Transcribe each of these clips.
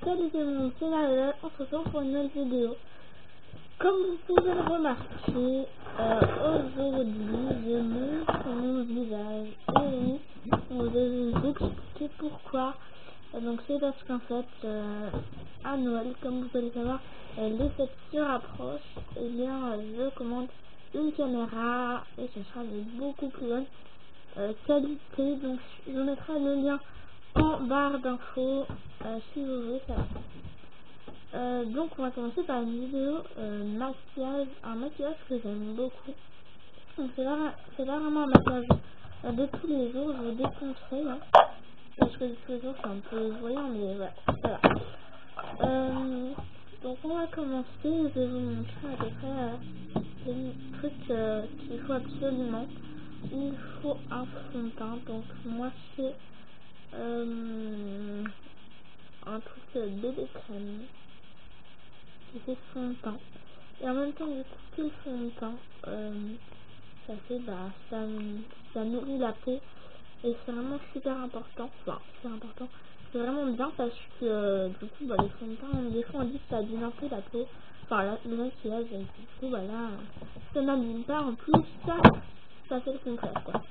Salut tout le monde, c'est Nala, on se retrouve pour une nouvelle vidéo. Comme vous pouvez le remarquer, aujourd'hui je montre mon visage. Et oui, je vais vous expliquer pourquoi. Donc c'est parce qu'en fait, à Noël, comme vous allez savoir, les fêtes se rapprochent. Et bien, je commande une caméra et ce sera de beaucoup plus bonne qualité. Donc je vous mettrai le lien en barre d'infos si vous voulez savoir. Donc on va commencer par une vidéo maquillage, un maquillage que j'aime beaucoup. Donc c'est pas vraiment un maquillage de tous les jours, je vous déconseille hein, parce que de tous les jours c'est un peu voyant, mais voilà, ça va. Donc on va commencer, je vais vous montrer à peu près les trucs qu'il faut absolument. Il faut un fond de teint, donc moi c'est un truc bébé crème qui fait fond de teint. Et en même temps, du coup, que le fond de teint, ça fait, ça nourrit la peau. Et c'est vraiment super important. Enfin, super important. C'est vraiment bien parce que, du coup, les fonds de teint, des fois, on dit que ça abîme un peu la peau. Enfin, le maquillage, et du coup, là, ça n'abîme pas. En plus, ça fait le contraire, quoi.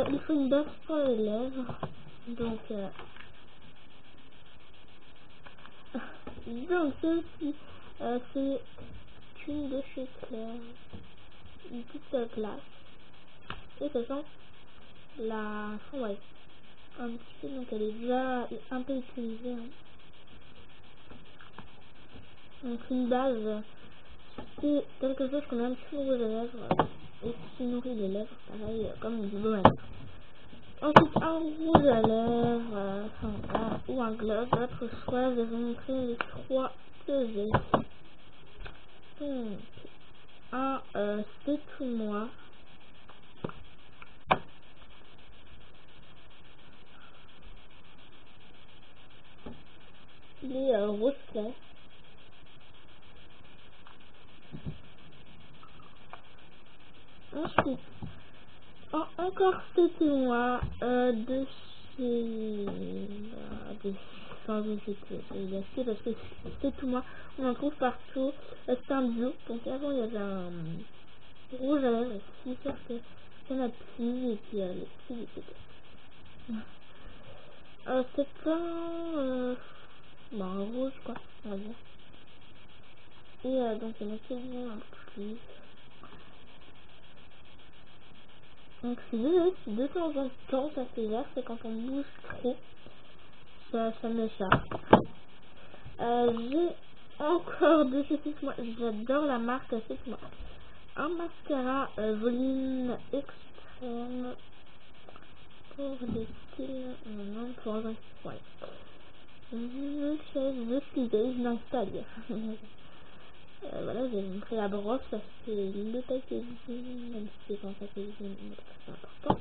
Il faut une base pour les lèvres. Donc, c'est aussi, c'est une de chez Claire, une petite glace, et ça sent ouais, un petit peu, donc elle est déjà un peu utilisée. Hein. Donc une base, c'est quelque chose qu'on a un petit rouge à lèvres, et qui nourrit les lèvres, pareil, comme du baume. Ensuite, un rouge à lèvres, ou un gloss, votre choix. Je vais vous montrer les trois que j'ai. Donc, c'est tout moi. Les rose clair. Ensuite, encore c'est tout moi de chez... enfin, je sais plus, je vais l'acheter parce que c'est tout moi. On en trouve partout. C'est un bio. Donc avant, il y avait un rouge à lèvres ici, sauf que ça n'a plus. Et puis les petits étaient. C'est un rouge quoi, on va dire. Et donc il y en a quasiment un plus. Donc je suis désolée si de temps en temps ça fait vert, c'est quand on bouge trop, ça me charge. J'ai encore de chez Fix-moi, j'adore la marque Fix-moi. Un mascara volume extrême pour des styles, non pour un ouais. Une chaise de fidèle, je n'arrive pas à lire. Voilà, je vais vous montrer la brosse parce que le packaging, même si c'est pas un packaging, c'est important.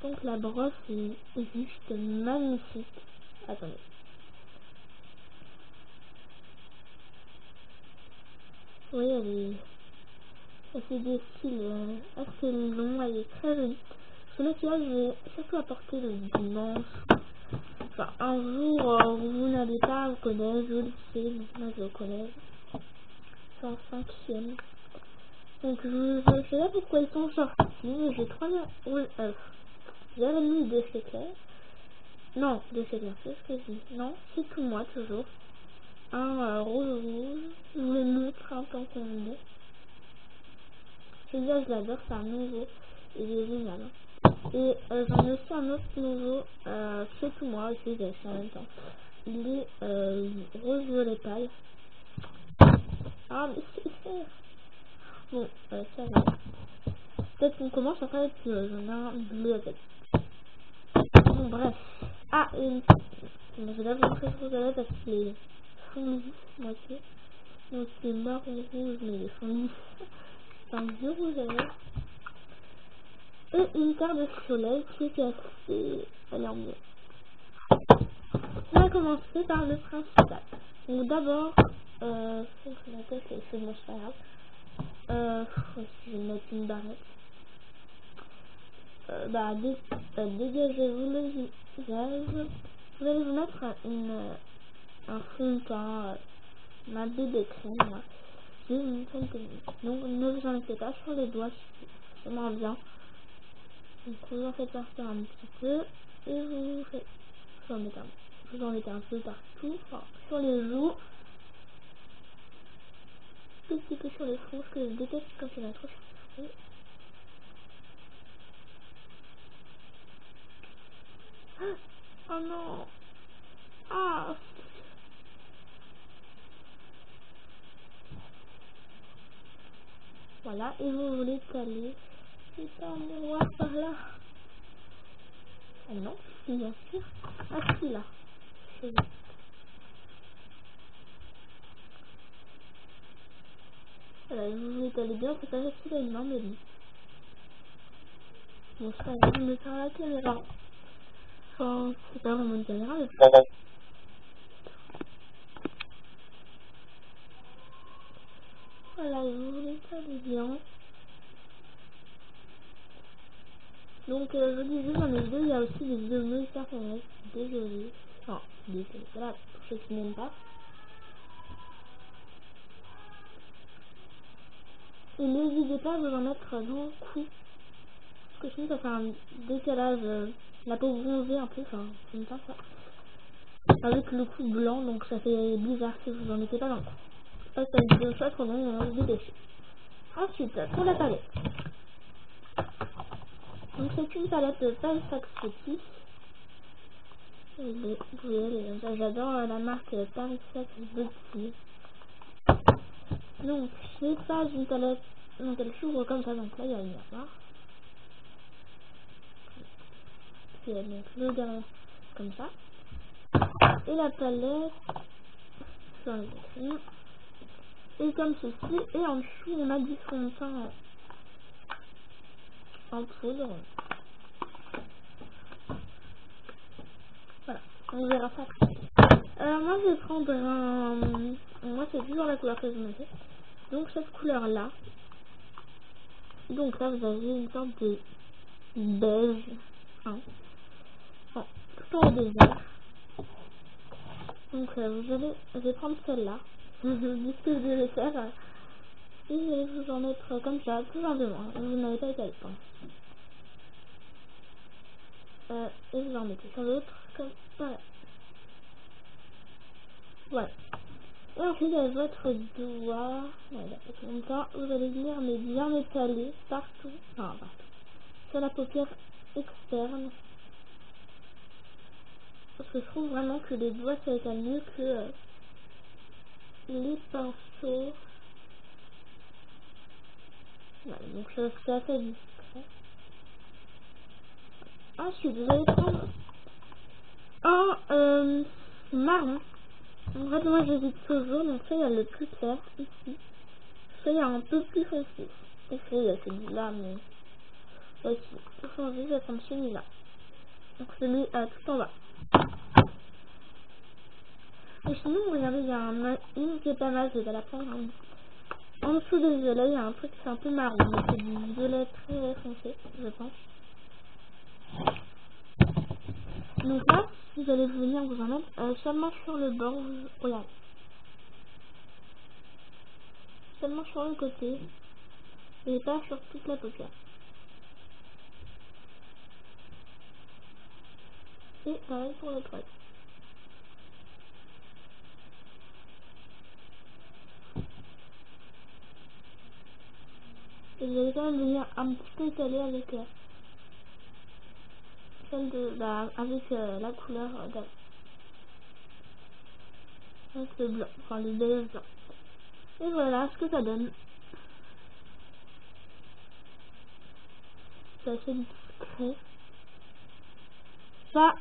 Donc la brosse est juste magnifique. Attendez. Oui, elle fait des styles assez longs, elle est très jolie. Ce maquillage, je vais surtout apporter le dimanche. Enfin, un jour où vous n'allez pas au collège, au lycée, donc moi je vais au collège. C'est en 5e. Donc je sais pas pourquoi ils sont sortis. J'ai 3 Jérémy de chez Claire. Non, de chez Claire, c'est ce que je dis. Non, c'est tout moi toujours. Un rouge. Je vous le montre en tant qu'on est. Celui-là, je l'adore, c'est un nouveau. Il est génial. Et j'en ai aussi un autre nouveau, c'est tout moi aussi, j'ai acheté en même temps. Il est rose violet pâle. Ah, mais c'est bon, ça va. Peut-être qu'on commence à faire être plus. J'en ai un bleu avec. Bon, bref. Ah, et je vais d'abord montrer ce rose parce qu'il est fondu, moitié. Donc c'est marron rouge, mais il est fondu. C'est un vieux rouge à lèvres. Et une carte de soleil qui est cassée. Elle est en mieux. On va commencer par le principal. Donc d'abord, faut que je m'attache les cheveux, c'est pas grave. Je vais mettre une barrette. dégagez-vous le visage. Vous allez vous mettre un fond de teint, un bébé crème. Là. Je vais vous montrer une technique. Donc ne vous en mettez pas sur les doigts, c'est moins bien. Donc vous en faites partir un petit peu et vous en mettez un peu partout, enfin, sur les joues, tout petit peu sur les fronts, ce que je déteste quand il y en a trop sur les fronts. Oh non! Ah! Voilà, et vous voulez caler. C'est pas un miroir par là. Ah non, bien sûr. Ah si, là. Voilà, vous voulez caler bien, c'est pas facile à une main, mais bon. Bon, c'est pas grave, je me sers à la caméra. Enfin, c'est pas vraiment une caméra, mais... Voilà, et vous voulez caler bien. Donc, je vous disais dans les vidéos, il y a aussi des vidéos no personnelles. Désolé. Enfin, désolé. Voilà, pour ceux qui n'aiment pas. Et n'hésitez pas à vous en mettre dans le cou. Parce que sinon, ça fait un décalage. La peau bronzée un peu. Enfin, j'aime pas ça. Avec le cou blanc, donc ça fait bizarre si vous en mettez pas dans le cou. Ça, c'est une vidéo soit trop longue, on va se dépêcher. Ensuite, pour la palette. Donc, c'est une palette de Paris Petit. Vous pouvez aller, j'adore la marque Paris Petit. Donc, c'est pas une palette, donc elle s'ouvre comme ça, donc là il y a une miroir. Puis donc le derrière comme ça. Et la palette, sur les écrins, et comme ceci, et en dessous on a du fond de teint en poudre. Voilà, on verra ça après. Moi je vais prendre un, moi c'est toujours la couleur que je me fais. Donc cette couleur là. Donc là vous avez une sorte de beige, hein. Bon, tout en haut des verts. Donc je vais prendre celle-là. Je vous dis ce que je vais faire. Et je vais vous en mettre comme ça, tout simplement. Vous n'avez pas été avec moi. Et vous en mettez sur l'autre, comme voilà. Voilà. Et ensuite avec votre doigt, voilà, comme ça, vous allez venir mais bien étaler partout, enfin partout, sur la paupière externe. Parce que je trouve vraiment que les doigts ça étale mieux que les pinceaux. Voilà, donc c'est assez discret. Ensuite, vous allez prendre un marron. En fait, moi j'hésite toujours, donc ça il y a le plus clair ici. Ça il y a un peu plus foncé. Et ça il y a celui-là, mais aussi. Pour changer, je vais prendre celui-là. Donc celui tout en bas. Et sinon, regardez, il y a une qui est pas mal, je vais la prendre. En dessous des violets, il y a un truc qui est un peu marron, mais c'est du violet très foncé, je pense. Donc là, vous allez venir vous en mettre seulement sur le bord, regardez. Seulement sur le côté, et pas sur toute la paupière. Et pareil pour le poil. Et vous allez quand même venir un petit peu étaler avec celle de avec la couleur avec le blanc, enfin le beige blanc. Et voilà ce que ça donne. C'est assez discret. Ça,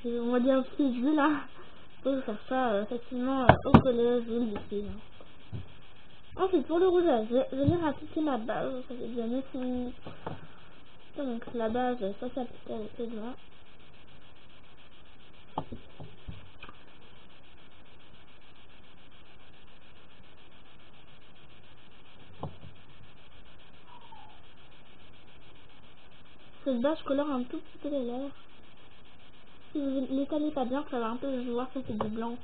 on va dire un petit jeu là. Vous pouvez faire ça facilement au collège ou au lycée. Ensuite, pour le rouge, je vais venir appliquer ma base. Ça fait déjà 9 minutes. Donc, la base, ça s'applique avec les doigts. cette base, je colore un tout petit peu les lèvres. Si vous l'étalez pas bien, ça va un peu se voir que c'est du blanc.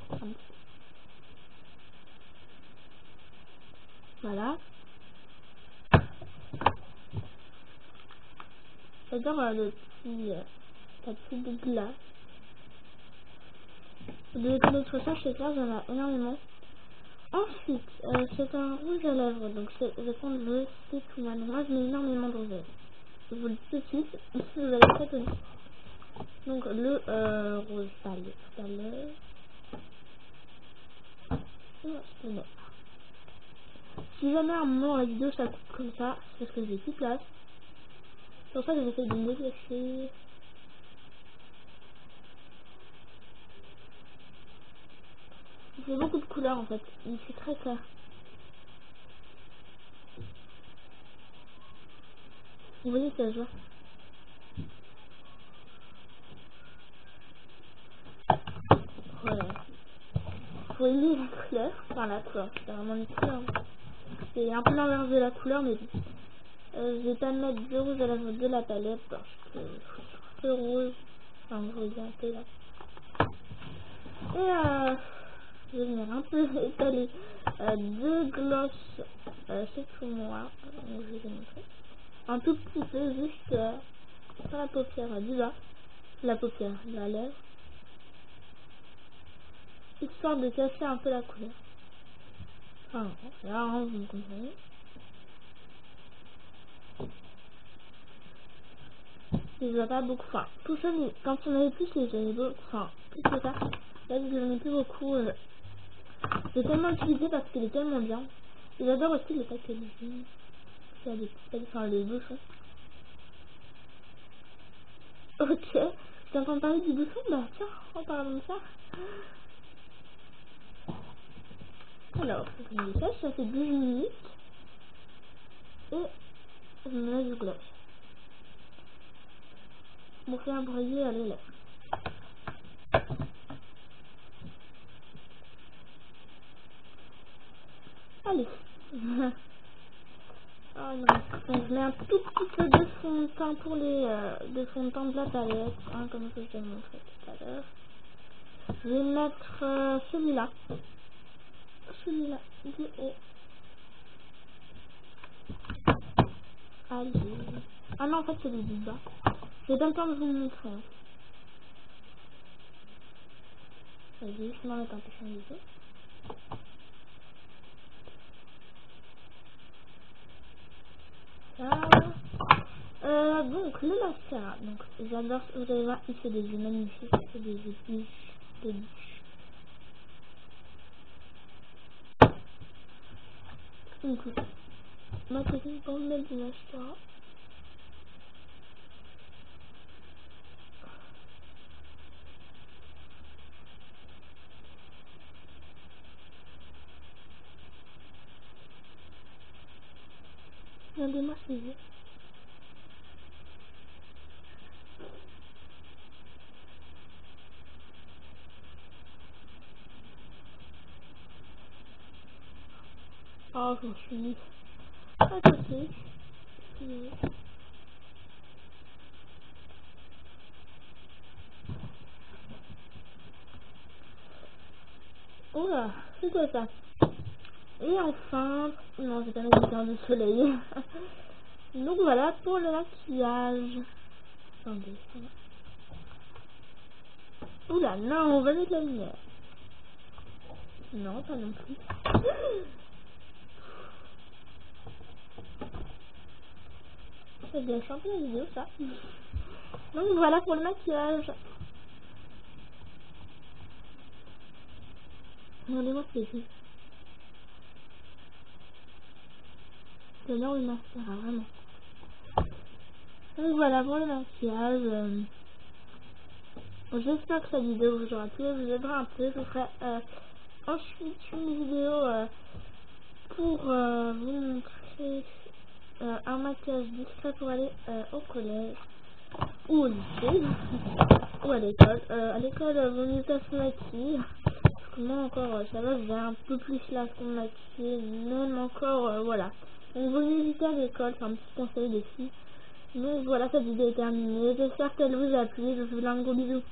Voilà. J'adore la petite boucle là. De l'autre ça, chez ça, j'en ai énormément. Ensuite, c'est un rouge à lèvres, donc je vais prendre le C'est Tout Man. Moi, je mets énormément de rosé. Je vous le dis tout de suite, vous allez être étonné. Donc, le rose pâle tout à l'heure. Je le mets. Si jamais à un moment la vidéo ça coupe comme ça, c'est parce que j'ai plus de place. C'est pour ça que j'essaie de me déplacer. Il fait beaucoup de couleurs en fait, il fait très clair. Vous voyez ça se voit. Voilà. Faut aimer la couleur, enfin la couleur, c'est vraiment une couleur. C'est un peu l'inverse de la couleur, mais bon. Je vais pas mettre de rouge à lèvres de la palette parce que ce rose, enfin je vais dire un peu là. Et je vais venir un peu étaler deux gloss C'est Tout Moi. Donc je vais vous montrer. Un tout petit peu juste sur la paupière du bas, la paupière de la lèvre, histoire de casser un peu la couleur. Enfin, là, hein, vous me comprenez. Je vois pas beaucoup, enfin, tout ça, mais quand on avait plus, j'avais beaucoup, enfin, plus que ça. Là, je n'en ai plus beaucoup. J'ai tellement utilisé parce qu'il est tellement bien. Et j'adore aussi le packaging. Il y a des petits, enfin, les bouchons. Ok, tu entends parler du bouchon? Bah tiens, en parlant de ça. Alors, je me sèche, ça fait 12 minutes. Et je me mets du gloss. Pour faire briller les lèvres. Allez. Oh non. Donc, je mets un tout petit peu de fond de teint pour les de fond de teint de la palette, hein, comme je vous ai montré tout à l'heure. Je vais mettre celui-là du haut. Allez. Ah non, en fait, celui du bas. J'ai pas le temps de vous le montrer. Hein. Vas-y, je m'en mets un peu sur les yeux. Donc le mascara, donc j'adore, vous allez voir, il fait des yeux magnifiques, il fait des yeux de bouche. Donc, ma technique pour mettre du mascara, regardez-moi ces yeux. Oh, j'en suis mise à côté. Oula, c'est quoi ça? Et enfin, non, j'ai pas mis de lumière du soleil. Donc voilà pour le maquillage. Attendez. Oula, non, on va mettre la lumière. Non, pas non plus. C'est bien chanté la vidéo, ça. Donc voilà pour le maquillage. Regardez-moi ce que c'est. J'adore le mascara, vraiment. Donc voilà pour le maquillage. J'espère que cette vidéo vous aura plu, vous aidera un peu. Je vous ferai ensuite une vidéo pour vous montrer un maquillage discret pour aller au collège ou au lycée ou à l'école. À l'école, vaut mieux pas se maquiller. Parce que moi encore, ça va, j'ai un peu plus là qu'on me maquiller, même encore, voilà. Donc vaut mieux éviter à l'école, c'est un petit conseil des filles. Donc voilà, cette vidéo est terminée. J'espère qu'elle vous a plu. Je vous fais plein de gros bisous.